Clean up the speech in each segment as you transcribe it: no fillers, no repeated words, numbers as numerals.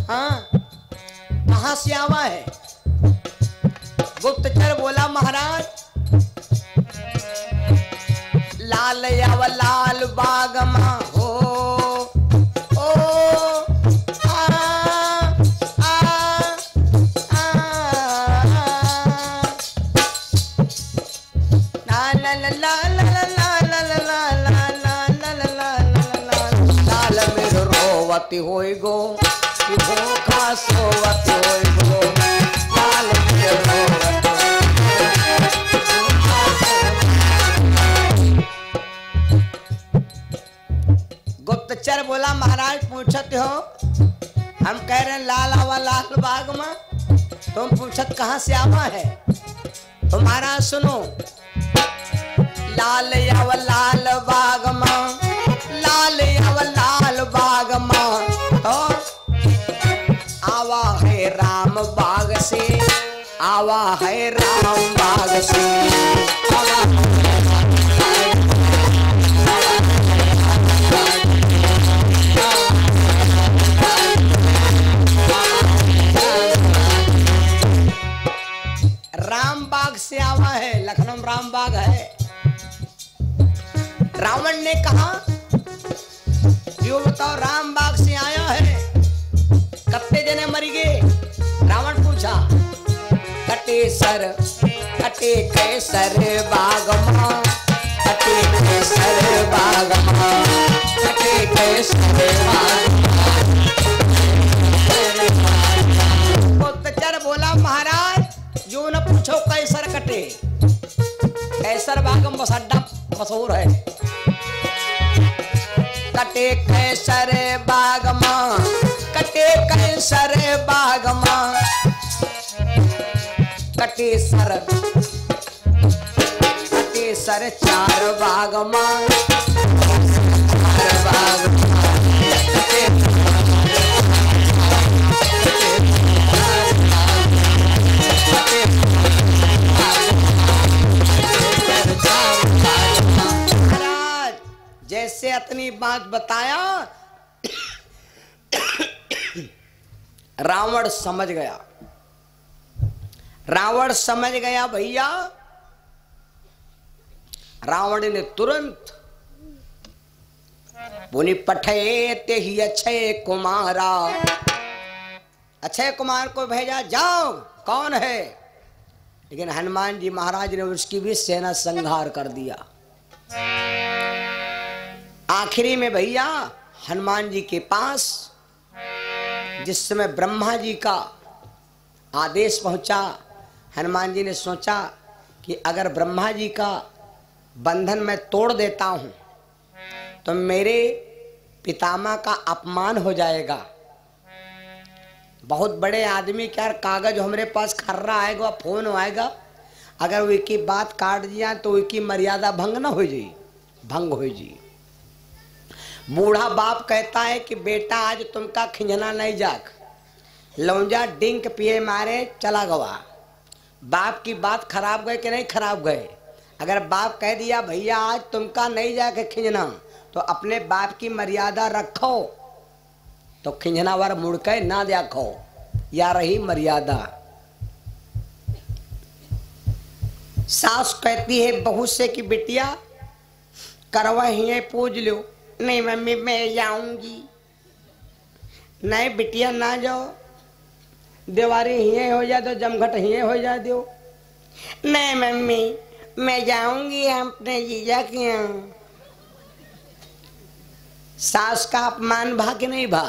हाँ, कहाँ से आवा है? गुप्तचर बोला महाराज लाल याव लाल बाग मां हो ओ आ आ आ ला ला ला ला ला ला ला ला ला ला ला ला लाल मेरो रोवती होई गो भूखा सोवती होई गो लाल मेरो गुप्तचर बोला महाराज पूछते हो, हम कह रहे हैं लाल आवा लाल बाग में, तुम पूछत कहाँ से आवा है? तो महाराज सुनो, लाल आवा लाल बाग में, लाल आवा लाल बाग में, तो आवा है राम बाग से, आवा है राम बाग से, आवा रामबाग से आवा है। लखनऊ रामबाग है। रावण ने कहा क्यों बताओ रामबाग से आया है, कत्ते जने मरी गए? रावण पूछा कटे कैसर बाग मां, कटे कैसर बाग मां, कटे कैसर बाग मां। गुप्तचर बोला महाराज जो न पूछो कैसर कटे, कैसर बाग में बस अड्डा मशहूर है। कटे कैसर बाग मां, कटे कैसर बाग मां, कटे सर चार बाग मां, चार बाग जैसे अपनी बात बताया रावण समझ गया। रावण समझ गया भैया। रावण ने तुरंत बोली पठे ते ही अक्षय कुमारा, अक्षय कुमार को भेजा, जाओ कौन है? लेकिन हनुमान जी महाराज ने उसकी भी सेना संहार कर दिया। आखिरी में भैया हनुमान जी के पास जिस समय ब्रह्मा जी का आदेश पहुंचा, हनुमान जी ने सोचा कि अगर ब्रह्मा जी का बंधन मैं तोड़ देता हूं तो मेरे पितामह का अपमान हो जाएगा। बहुत बड़े आदमी क्या कागज हमारे पास खर्रा आएगा, फोन आएगा, अगर उनकी बात काट दिया तो उनकी मर्यादा भंग ना हो जाए, भंग हो जाए। बूढ़ा बाप कहता है कि बेटा आज तुमका खिंजना नहीं जाक, लौंजा डिंक पिए मारे चला गवा। बाप की बात खराब गए कि नहीं खराब गए? अगर बाप कह दिया भैया आज तुमका नहीं जाके खिंजना, तो अपने बाप की मर्यादा रखो, तो खिंजना वर मुड़ के ना देखो, या रही मर्यादा। सास कहती है बहू से कि बिटिया करवा ही पूज लो। नहीं मम्मी मैं जाऊंगी। नहीं बिटिया ना जाओ, दीवारी ही हो जाए तो जमघट ही हो जाए दो। नहीं मम्मी मैं जाऊंगी अपने जीजा के यहाँ। सास का अपमान भा कि नहीं भा?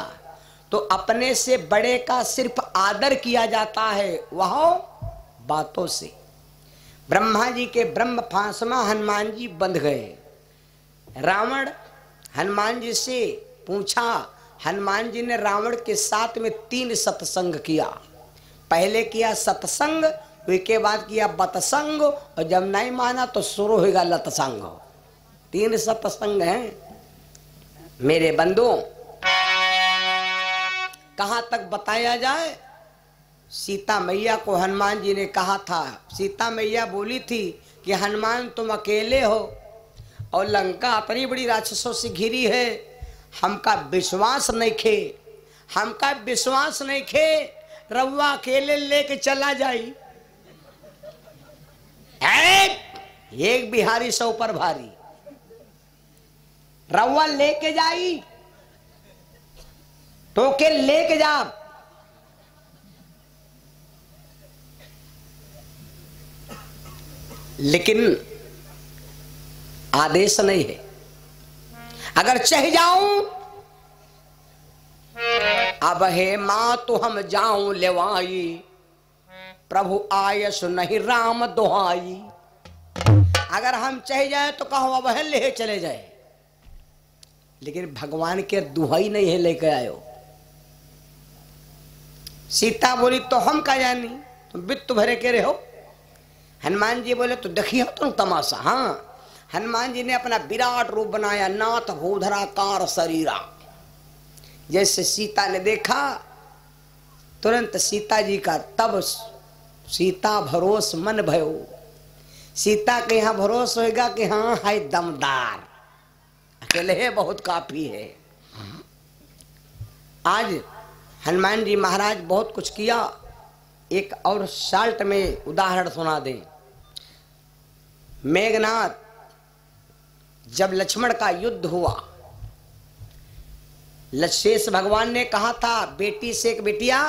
तो अपने से बड़े का सिर्फ आदर किया जाता है, वह बातों से। ब्रह्मा जी के ब्रह्म फांस में हनुमान जी बंध गए। रावण हनुमान जी से पूछा, हनुमान जी ने रावण के साथ में 3 सत्संग किया। पहले किया सत्संग, उसके बाद किया बतसंग, और जब नहीं माना तो शुरू होगा लतसंग। 3 सत्संग हैं मेरे बंधुओं। कहां तक बताया जाए? सीता मैया को हनुमान जी ने कहा था, सीता मैया बोली थी कि हनुमान तुम अकेले हो और लंका इतनी बड़ी राक्षसों से घिरी है, हमका विश्वास नहीं खे, हमका विश्वास नहीं खे रउआ अकेले लेके चला जाई। एक बिहारी 100 पर भारी, रउआ लेके जाई तो के लेके जा। लेकिन आदेश नहीं है। अगर चाह जाऊं अब हे मां तो हम जाऊं लेवाई, प्रभु आयस नहीं राम दुहाई। अगर हम चाह जाए तो कहो अब है ले चले जाए, लेकिन भगवान के दुहाई नहीं है लेके आयो। सीता बोली तो हम का जानी, तुम वित्त भरे के रहे हो। हनुमान जी बोले तो देखिए तुम तमाशा। हाँ, हनुमान जी ने अपना विराट रूप बनाया, नाथ भूधराकार शरीरा। जैसे सीता ने देखा तुरंत सीता जी का तब सीता भरोस मन भयो। सीता के यहाँ भरोस होगा कि हाँ है दमदार, अकेले है बहुत काफी है। आज हनुमान जी महाराज बहुत कुछ किया। एक और शाल्ट में उदाहरण सुना दें। मेघनाथ जब लक्ष्मण का युद्ध हुआ, शेष भगवान ने कहा था बेटी से एक बेटिया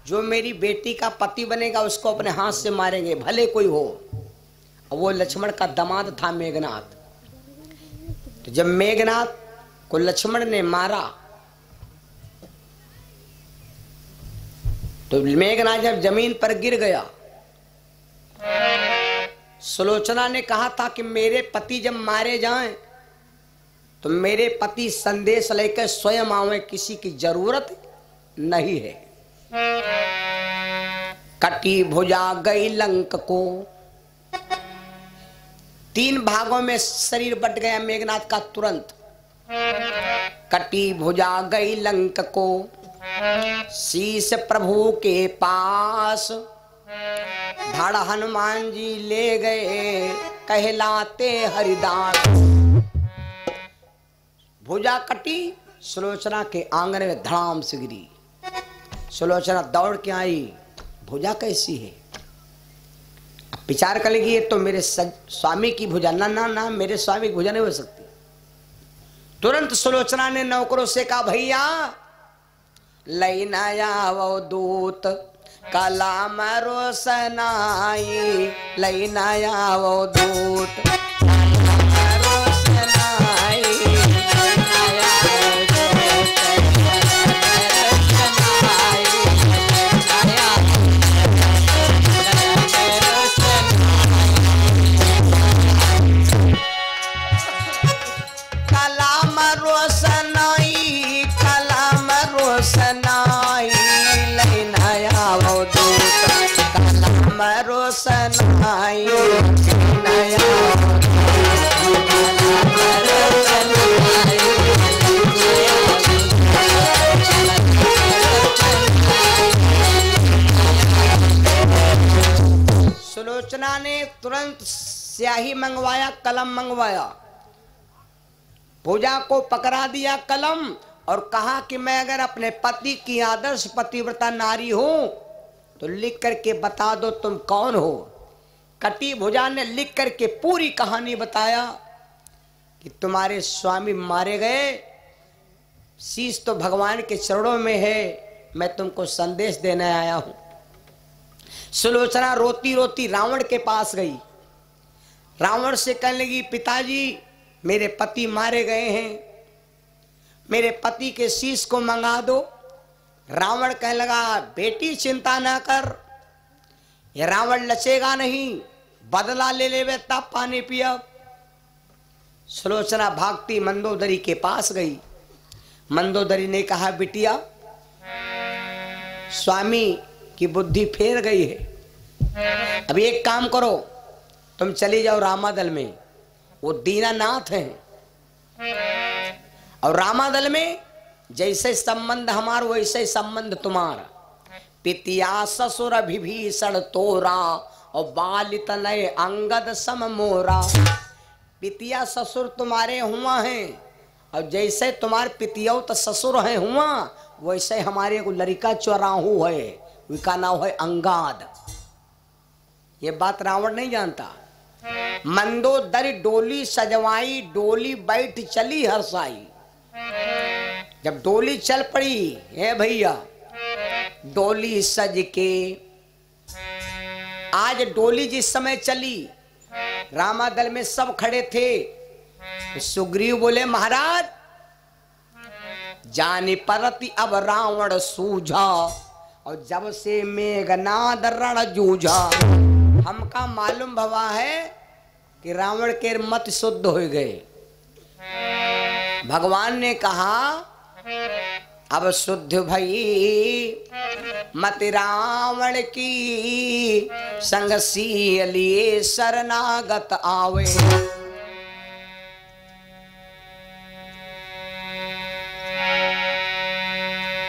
जो मेरी बेटी का पति बनेगा उसको अपने हाथ से मारेंगे भले कोई हो। वो लक्ष्मण का दामाद था मेघनाथ। तो जब मेघनाथ को लक्ष्मण ने मारा तो मेघनाथ जब जमीन पर गिर गया, सुलोचना ने कहा था कि मेरे पति जब मारे जाएं तो मेरे पति संदेश लेकर स्वयं आवे, किसी की जरूरत नहीं है। कटी भुजा गई लंक को, 3 भागों में शरीर बट गया मेघनाथ का तुरंत। कटी भुजा गई लंक को, शीश प्रभु के पास। धड़ हनुमान जी ले गए कहलाते हरिदास। भुजा कटी, सुलोचना के आंगन में धड़ाम से गिरी। सुलोचना दौड़ के आई, भुजा कैसी है? अब विचार कर लेगी ये तो मेरे स्वामी की भुजा। ना ना ना, मेरे स्वामी की भुजा नहीं हो सकती। तुरंत सुलोचना ने नौकरों से कहा भैया लैना आवो दूत कलाम रोशनाई, लैना आवो दूत कलाम रोशनाई, लैना आवो कलाम रोशनाई, कलाम रोशनाई, लैना आवो दूत कलाम रोशनाई, लैना आवो कलाम रोशनाई। सुलोचना ने तुरंत स्याही मंगवाया, कलम मंगवाया, भुजा को पकड़ा दिया कलम और कहा कि मैं अगर अपने पति की आदर्श पतिव्रता नारी हूं तो लिख करके बता दो तुम कौन हो। कटी भुजा ने लिख करके पूरी कहानी बताया कि तुम्हारे स्वामी मारे गए, शीश तो भगवान के चरणों में है, मैं तुमको संदेश देने आया हूं। सुलोचना रोती रोती रावण के पास गई। रावण से कहने लगी पिताजी मेरे पति मारे गए हैं, मेरे पति के शीश को मंगा दो। रावण कहने लगा बेटी चिंता ना कर, ये रावण लचेगा नहीं, बदला ले लेवे तब पानी पिया। सुलोचना भागती मंदोदरी के पास गई। मंदोदरी ने कहा बिटिया स्वामी की बुद्धि फेर गई है, अब एक काम करो तुम चली जाओ रामादल में, वो दीनानाथ हैं और रामादल में जैसे संबंध हमारा वैसे संबंध तुम्हारा। पितिया ससुर विभीषण तोरा और बालित नए अंगद सम मोरा। पितिया ससुर तुम्हारे हुआ हैं और जैसे तुम्हारे पितिया तो ससुर हैं हुआ वैसे हमारे को लड़का चौराहू है, उसका नाम है अंगाद। ये बात रावण नहीं जानता। मंदोदरी डोली सजवाई, डोली बैठ चली हरसाई। जब डोली चल पड़ी, है भैया डोली सज के, आज डोली जिस समय चली, रामादल में सब खड़े थे। तो सुग्रीव बोले महाराज जाने परति अब रावण सूझा, और जब से मेघनाद रण जूझा। हमका मालूम भवा है कि रावण के मत शुद्ध हो गए। भगवान ने कहा अब शुद्ध भई मत रावण की, संग सीय लिए शरणागत आवे।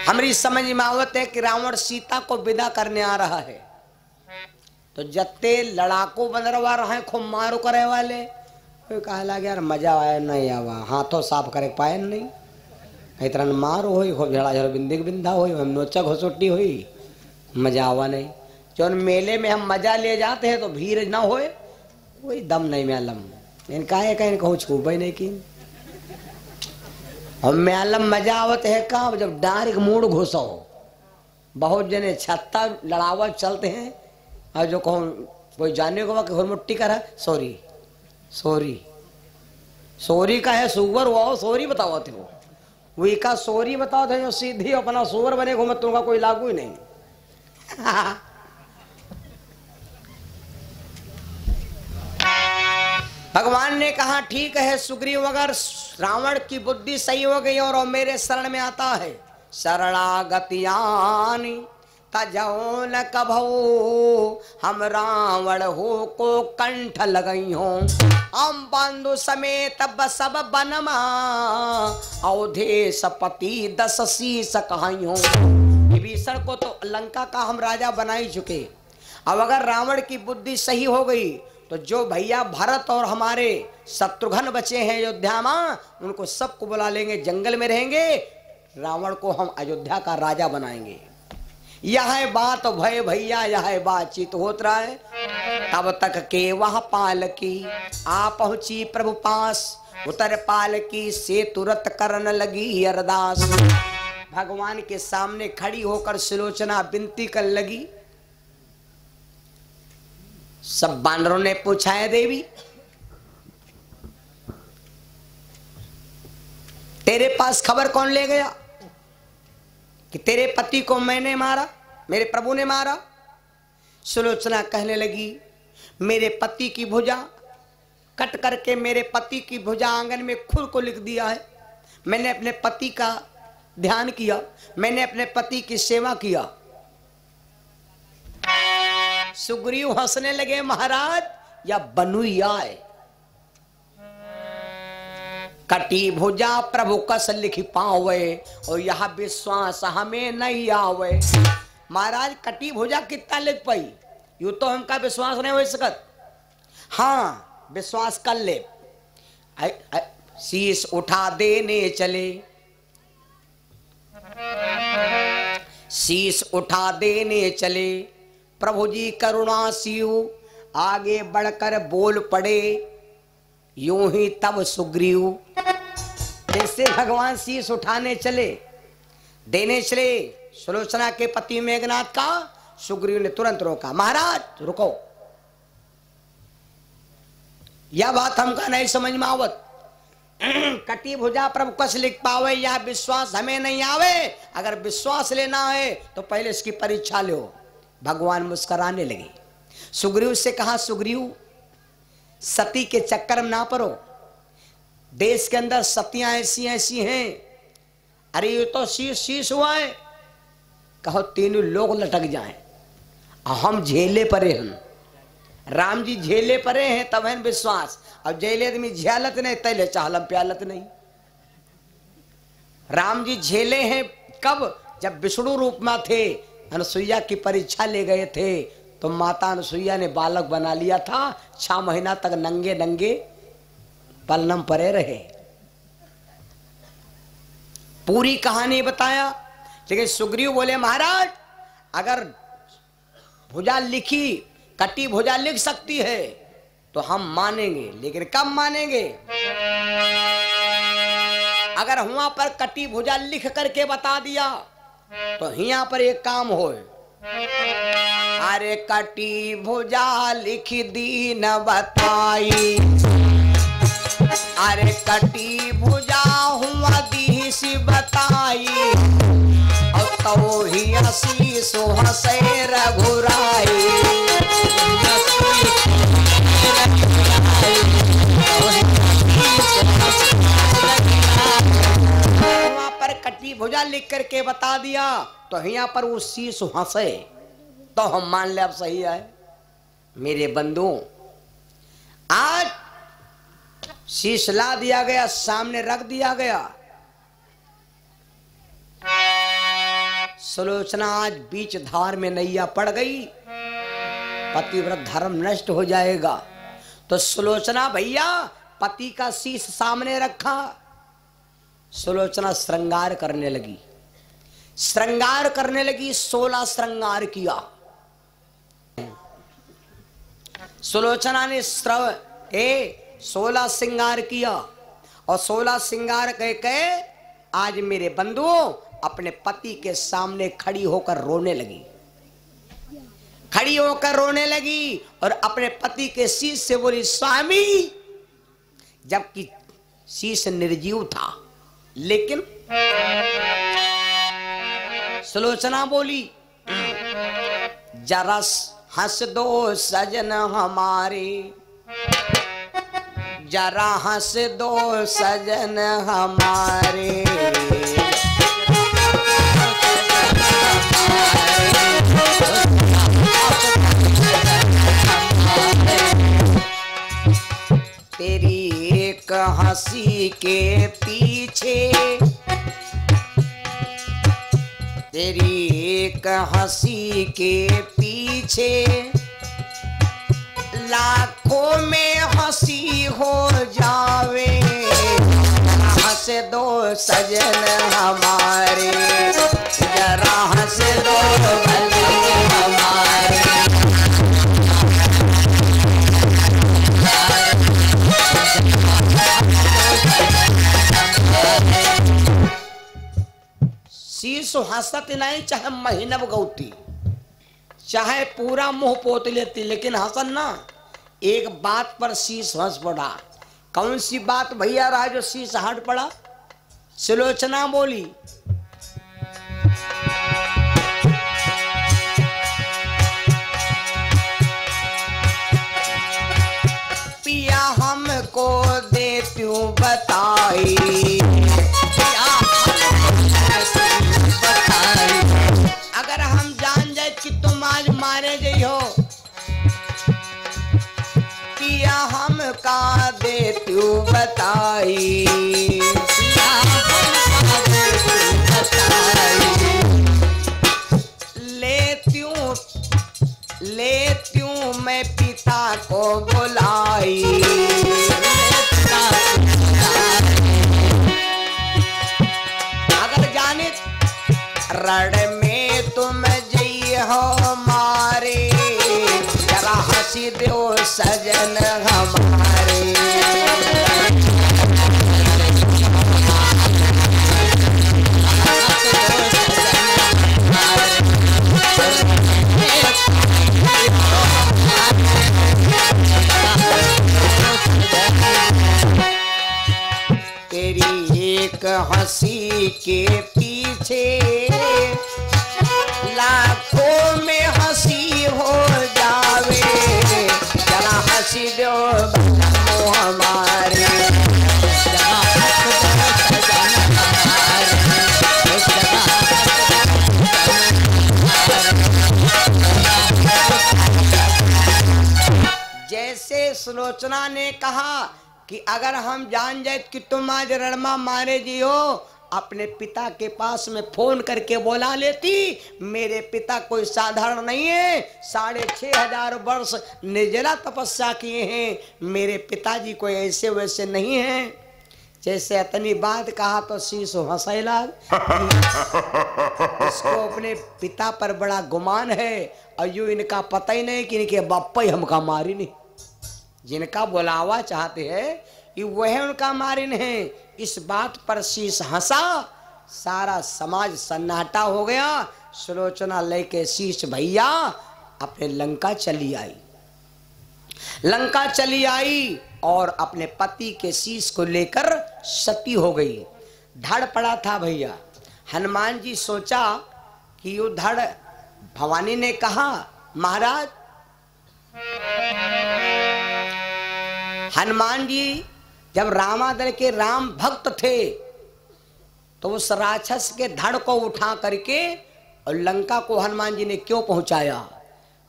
हमारी समझ में आवत है कि रावण सीता को विदा करने आ रहा है। तो जत्ते लड़ाकू बंदरवा रहे खूब मारो करे वाले, कहा लगे यार मजा आया नहीं आवा, हाथों साफ करे पाए नहीं, इतना मारो हो खूब झड़ा झड़ बिंदी बिंदा हो, हम नोचा घोसोटी हुई, मजा आवा नहीं। जो मेले में हम मजा ले जाते हैं तो भीड़ ना होए, कोई दम नहीं म्यालम। इनका है कहीं कहूँ छूबे नहीं की, और म्यालम मजा आवत है का जब डायरेक्ट मूड घुसो। बहुत जने छत्ता लड़ावा चलते हैं, और जो कहूँ कोई जाने को कि मुट्ठी करा सॉरी सॉरी सॉरी का है सुअर हुआ, सॉरी बताओ थे वही का सॉरी बताओ थे, जो सीधी अपना सुअर बने घूमत तुमका कोई लागू ही नहीं। भगवान ने कहा ठीक है सुग्रीव, अगर रावण की बुद्धि सही हो गई और मेरे शरण में आता है, शरणागतियानी तजो न कभो, हम रावण हो को कंठ लगई हो, हम बंधु समेत सब बनमा, अवधेश पति 10 शीस कहाई हो। विभीषण को तो लंका का हम राजा बना ही चुके। अब अगर रावण की बुद्धि सही हो गई तो जो भैया भरत और हमारे शत्रुघ्न बचे हैं अयोध्या में, उनको सबको बुला लेंगे, जंगल में रहेंगे, रावण को हम अयोध्या का राजा बनाएंगे। यह बात भय भैया, यह बातचीत होत रहा है। तब तक के वह पाल की आ पहुंची प्रभु पास, उतर पाल की से तुरंत करन लगी अरदास। भगवान के सामने खड़ी होकर सुलोचना विनती कर लगी। सब बानरों ने पूछा है देवी तेरे पास खबर कौन ले गया कि तेरे पति को मैंने मारा, मेरे प्रभु ने मारा। सुलोचना कहने लगी मेरे पति की भुजा कट करके मेरे पति की भुजा आंगन में खुद को लिख दिया है। मैंने अपने पति का ध्यान किया, मैंने अपने पति की सेवा किया। सुग्रीव हंसने लगे महाराज या बनुया है, कटी भुजा प्रभु कस लिख पावे, और यह विश्वास हमें नहीं आवे। महाराज कटी भुजा कितना लिख पाई, यू तो हमका विश्वास नहीं हो सकत। हाँ विश्वास कर ले। शीश उठा देने चले, शीश उठा देने चले, प्रभु जी करुणा सियु आगे बढ़कर बोल पड़े, यूं ही तब सुग्रीव। जैसे भगवान शीश उठाने चले, देने चले सुलोचना के पति मेघनाथ का, सुग्रीव ने तुरंत रोका, महाराज रुको, यह बात हमका नहीं समझ में आवत। कटी भुजा प्रभु कस लिख पावे, यह विश्वास हमें नहीं आवे। अगर विश्वास लेना है तो पहले इसकी परीक्षा लो। भगवान मुस्कुराने लगे। सुग्रीव से कहा सुग्रीव सती के चक्कर में ना पड़ो, देश के अंदर सतियां ऐसी ऐसी हैं, अरे ये तो शीश शीश हुआ है, कहो तीनों लोग लटक जाएं, हम झेले परे हैं। राम जी झेले परे हैं तब है विश्वास, अब झेले आदमी झेलत नहीं तैले चाहलम प्यालत नहीं। राम जी झेले हैं कब, जब विष्णु रूप में थे, अनुसुईया की परीक्षा ले गए थे, तो माता अनुसुईया ने बालक बना लिया था। 6 महीना तक नंगे नंगे पलनम परे रहे। पूरी कहानी बताया लेकिन सुग्रीव बोले महाराज अगर भुजा लिखी, कटी भुजा लिख सकती है तो हम मानेंगे, लेकिन कब मानेंगे? अगर वहां पर कटी भुजा लिख करके बता दिया तो यहाँ पर एक काम होए। अरे कटी भुजा लिख दी न बताई, अरे कटी भुजा हुआ दी सी बताई, और तो ही हसी सो हसे रघुराई। वहां पर कटी भुजा लिख करके बता दिया तो यहाँ पर वो शीश हंसे तो हम मान ले अब सही है। मेरे बंधुओं आज शीश ला दिया गया, सामने रख दिया गया। सुलोचना आज बीच धार में नैया पड़ गई, पतिव्रत धर्म नष्ट हो जाएगा। तो सुलोचना भैया पति का शीश सामने रखा, सुलोचना श्रृंगार करने लगी, श्रृंगार करने लगी। 16 श्रृंगार किया सुलोचना ने 16 श्रृंगार किया, और 16 श्रृंगार कह के आज मेरे बंधुओं अपने पति के सामने खड़ी होकर रोने लगी, खड़ी होकर रोने लगी और अपने पति के शीश से बोली स्वामी, जबकि शीश निर्जीव था। लेकिन सुलोचना बोली जरा हंस दो सजन हमारे, जरा हंस दो सजन हमारे। तेरी एक हंसी के पीछे, तेरी एक हंसी के पीछे लाखों में हंसी हो जावे। हंस दो सजन हमारे, जरा हंस दो भले हमारे। शीश हंसत नहीं, चाहे महीनव गौती, चाहे पूरा मुंह पोत लेती, लेकिन हंसन ना। एक बात पर शीश हंस पड़ा। कौन सी बात भैया रहा जो शीश हट पड़ा? सुलोचना बोली पिया हमको दे तू बताई, अगर हम जान जाए कि तुम आज मारे गई हो, पिया हम का दे तू बताई, लेत्यूं मैं पिता को बुलाई। अगर जाने रण में तुम जई हो मारे, जरा हंसी दो सजन हमारे। तेरी एक हंसी के पीछे लाखों में हंसी हो जावे, जरा हंसी दो हमारे। जैसे सुलोचना ने कहा कि अगर हम जान जाए कि तुम आज रणमा मारे जी हो, अपने पिता के पास में फोन करके बोला लेती। मेरे पिता कोई साधारण नहीं है, 6500 वर्ष निर्जला तपस्या किए हैं, मेरे पिताजी कोई ऐसे वैसे नहीं हैं। जैसे इतनी बात कहा तो शीश हंसे लाग। इसको अपने पिता पर बड़ा गुमान है और यूं इनका पता ही नहीं कि इनके बापा ही हमका मारी नहीं। जिनका बुलावा चाहते हैं कि वह उनका मारिन है। इस बात पर शीश हंसा, सारा समाज सन्नाटा हो गया। सुलोचना लेके शीश भैया अपने लंका चली आई। लंका चली आई और अपने पति के शीश को लेकर सती हो गई। धड़ पड़ा था भैया। हनुमान जी सोचा कि यो धड़, भवानी ने कहा महाराज, हनुमान जी जब रामादल के राम भक्त थे तो उस राक्षस के धड़ को उठा करके और लंका को हनुमान जी ने क्यों पहुंचाया?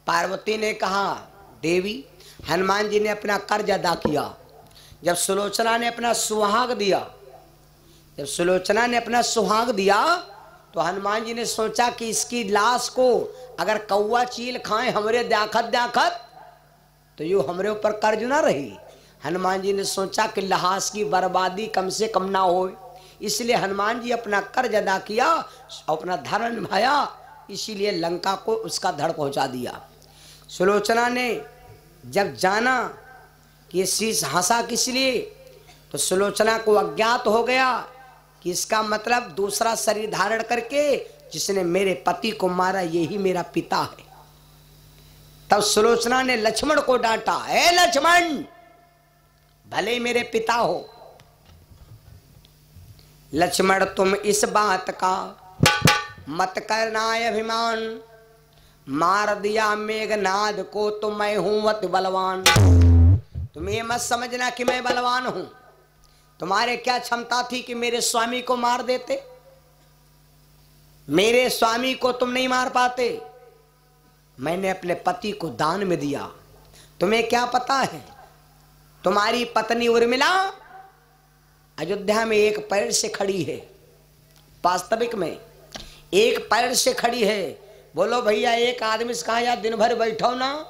पार्वती ने कहा देवी, हनुमान जी ने अपना कर्ज अदा किया। जब सुलोचना ने अपना सुहाग दिया, तो हनुमान जी ने सोचा कि इसकी लाश को अगर कौवा चील खाए हमरे दाखत तो यो हमरे ऊपर कर्ज ना रही। हनुमान जी ने सोचा कि लहास की बर्बादी कम से कम ना हो, इसलिए हनुमान जी अपना कर्ज अदा किया, अपना धर्म निभाया, इसीलिए लंका को उसका धड़ पहुंचा दिया। सुलोचना ने जब जाना कि ये शीश हंसा किस लिए, तो सुलोचना को अज्ञात हो गया कि इसका मतलब दूसरा शरीर धारण करके जिसने मेरे पति को मारा यही मेरा पिता है। तब सुलोचना ने लक्ष्मण को डांटा, ए लक्ष्मण, भले मेरे पिता हो, लक्ष्मण तुम इस बात का मत करना अभिमान, मार दिया मेघनाद को तो मैं हूं अति बलवान। तुम ये मत समझना कि मैं बलवान हूं। तुम्हारे क्या क्षमता थी कि मेरे स्वामी को मार देते? मेरे स्वामी को तुम नहीं मार पाते। मैंने अपने पति को दान में दिया। तुम्हें क्या पता है, तुम्हारी पत्नी उर्मिला अयोध्या में एक पैर से खड़ी है, वास्तविक में एक पैर से खड़ी है। बोलो भैया, एक आदमी से कहा यार दिन भर बैठो ना,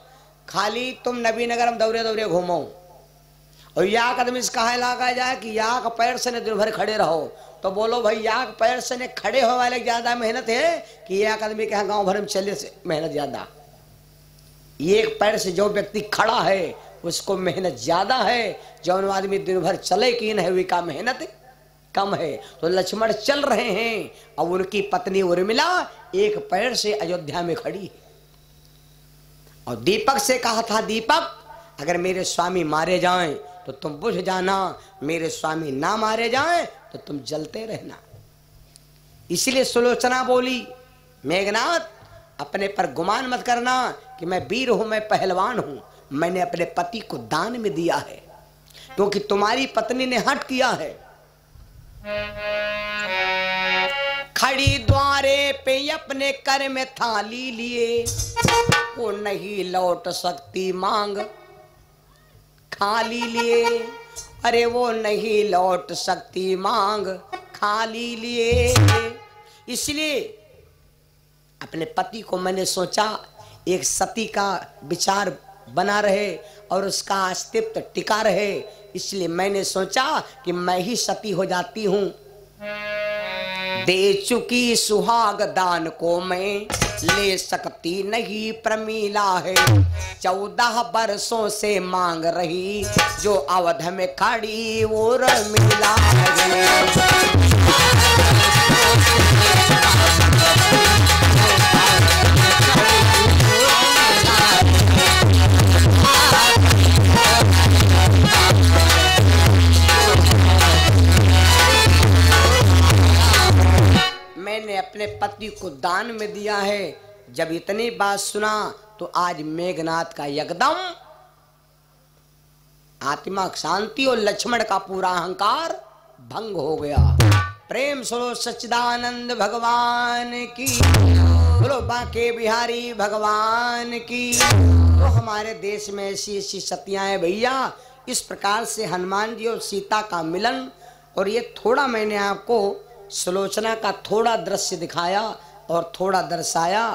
खाली तुम नबी नगर में दौरे दौरे घूमो, और याक आदमी से कहा लगा जाए कि याक पैर से ने दिन भर खड़े रहो, तो बोलो भाई याक पैर से ने खड़े हो वाले ज्यादा मेहनत है कि याक आदमी के गांव भर में चले से मेहनत ज्यादा? एक पैर से जो व्यक्ति खड़ा है उसको मेहनत ज्यादा है, जो आदमी दिन भर चले कि नहीं का मेहनत कम है। तो लक्ष्मण चल रहे हैं और उनकी पत्नी उर्मिला एक पैर से अयोध्या में खड़ी है। और दीपक से कहा था, दीपक अगर मेरे स्वामी मारे जाएं तो तुम बुझ जाना, मेरे स्वामी ना मारे जाएं तो तुम जलते रहना। इसलिए सुलोचना बोली, मेघनाथ अपने पर गुमान मत करना कि मैं वीर हूं, मैं पहलवान हूं। मैंने अपने पति को दान में दिया है, क्योंकि तुम्हारी पत्नी ने हट किया है। खड़ी द्वारे पे अपने कर में थाली लिए, वो नहीं लौट सकती मांग खाली लिए। अरे वो नहीं लौट सकती मांग खाली लिए। इसलिए अपने पति को मैंने सोचा एक सती का विचार बना रहे और उसका अस्तित्व टिका रहे, इसलिए मैंने सोचा कि मैं ही सती हो जाती हूं। दे चुकी सुहाग दान को मैं ले सकती नहीं प्रमीला है, 14 बरसों से मांग रही जो अवध में खड़ी वो रमीला है। मैंने अपने पति को दान में दिया है। जब इतनी बात सुना तो आज मेघनाथ का एकदम आत्मा शांति और लक्ष्मण का पूरा अहंकार भंग हो गया। प्रेम सुनो सच्चिदानंद भगवान की, बोलो बांके बिहारी भगवान की। तो हमारे देश में ऐसी ऐसी सतियां हैं भैया। इस प्रकार से हनुमान जी और सीता का मिलन, और ये थोड़ा मैंने आपको सुलोचना का थोड़ा दृश्य दिखाया और थोड़ा दर्शाया।